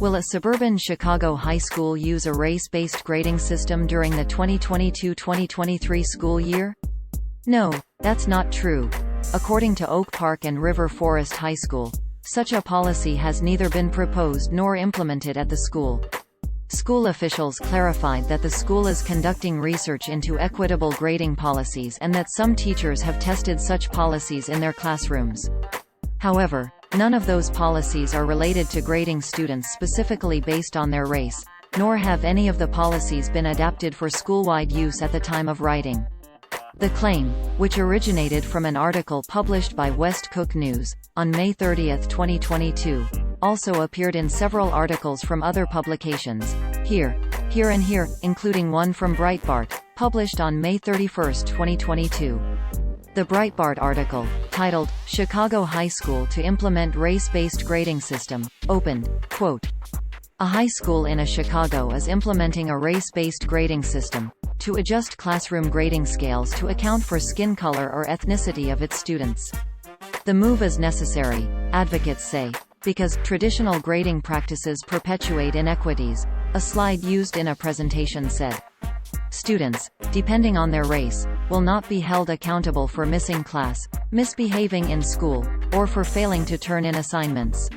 Will a suburban Chicago high school use a race-based grading system during the 2022-2023 school year? No, that's not true. According to Oak Park and River Forest High School, such a policy has neither been proposed nor implemented at the school. School officials clarified that the school is conducting research into equitable grading policies and that some teachers have tested such policies in their classrooms. However, none of those policies are related to grading students specifically based on their race, nor have any of the policies been adapted for school-wide use at the time of writing. The claim, which originated from an article published by West Cook News, on May 30, 2022, also appeared in several articles from other publications, Here, including one from Breitbart, published on May 31, 2022. The Breitbart article, titled, "Chicago High School to Implement Race-Based Grading System," opened, quote, "A high school in Chicago is implementing a race-based grading system to adjust classroom grading scales to account for skin color or ethnicity of its students. The move is necessary," advocates say, "because traditional grading practices perpetuate inequities," a slide used in a presentation said. Students, depending on their race, will not be held accountable for missing class, misbehaving in school, or for failing to turn in assignments.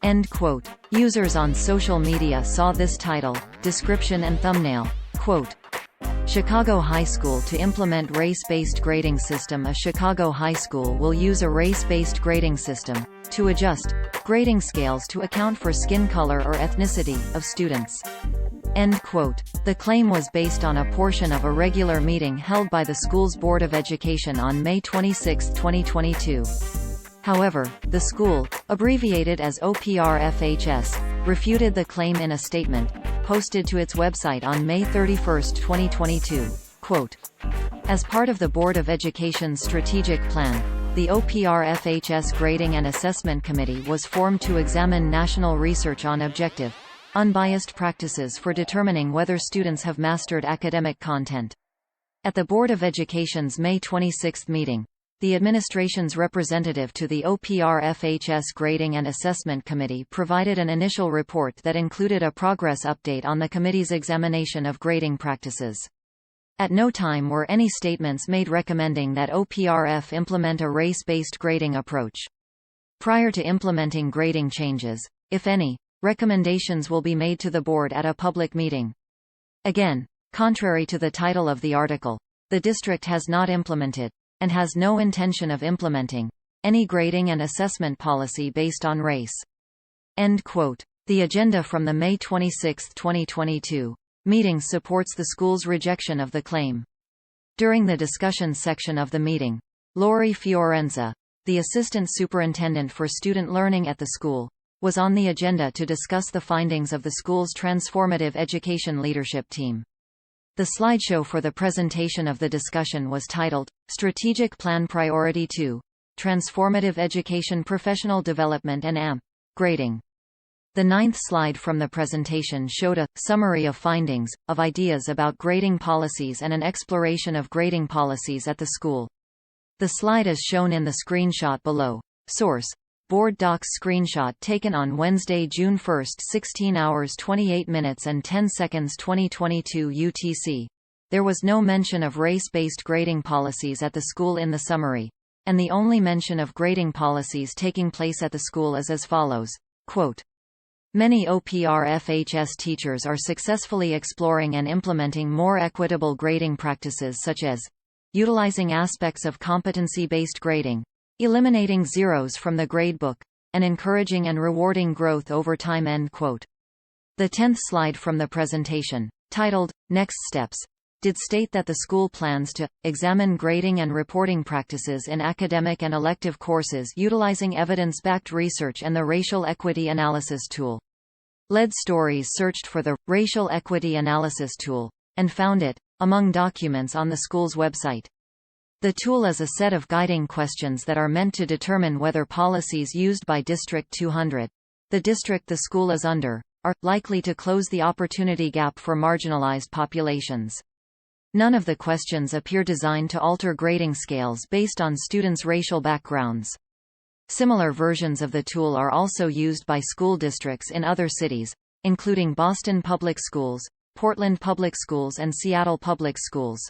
End quote. Users on social media saw this title, description and thumbnail. Quote, "Chicago High School to implement race-based grading system." A Chicago high school will use a race-based grading system to adjust grading scales to account for skin color or ethnicity of students. End quote. The claim was based on a portion of a regular meeting held by the school's Board of Education on May 26, 2022. However, the school, abbreviated as OPRFHS, refuted the claim in a statement posted to its website on May 31, 2022. Quote, "As part of the Board of Education's strategic plan, the OPRFHS Grading and Assessment Committee was formed to examine national research on objective, unbiased practices for determining whether students have mastered academic content." At the Board of Education's May 26 meeting, the administration's representative to the OPRFHS Grading and Assessment Committee provided an initial report that included a progress update on the committee's examination of grading practices. At no time were any statements made recommending that OPRF implement a race-based grading approach. Prior to implementing grading changes, if any, recommendations will be made to the board at a public meeting. Again, contrary to the title of the article, the district has not implemented, and has no intention of implementing, any grading and assessment policy based on race. End quote. The agenda from the May 26, 2022, meeting supports the school's rejection of the claim. During the discussion section of the meeting, Lori Fiorenza, the assistant superintendent for student learning at the school, was on the agenda to discuss the findings of the school's transformative education leadership team. The slideshow for the presentation of the discussion was titled, "Strategic Plan Priority 2, Transformative Education Professional Development and Grading." The ninth slide from the presentation showed a summary of findings, of ideas about grading policies and an exploration of grading policies at the school. The slide is shown in the screenshot below. Source: Board Docs screenshot taken on Wednesday, June 1, 16 hours 28 minutes and 10 seconds 2022 UTC. There was no mention of race-based grading policies at the school in the summary, and the only mention of grading policies taking place at the school is as follows. Quote, "Many OPRFHS teachers are successfully exploring and implementing more equitable grading practices such as utilizing aspects of competency-based grading, eliminating zeros from the gradebook, and encouraging and rewarding growth over time." End quote. The 10th slide from the presentation, titled, "Next Steps," did state that the school plans to examine grading and reporting practices in academic and elective courses utilizing evidence-backed research and the Racial Equity Analysis Tool. Lead Stories searched for the Racial Equity Analysis Tool, and found it among documents on the school's website. The tool is a set of guiding questions that are meant to determine whether policies used by District 200, the district the school is under, are likely to close the opportunity gap for marginalized populations. None of the questions appear designed to alter grading scales based on students' racial backgrounds. Similar versions of the tool are also used by school districts in other cities, including Boston Public Schools, Portland Public Schools and Seattle Public Schools.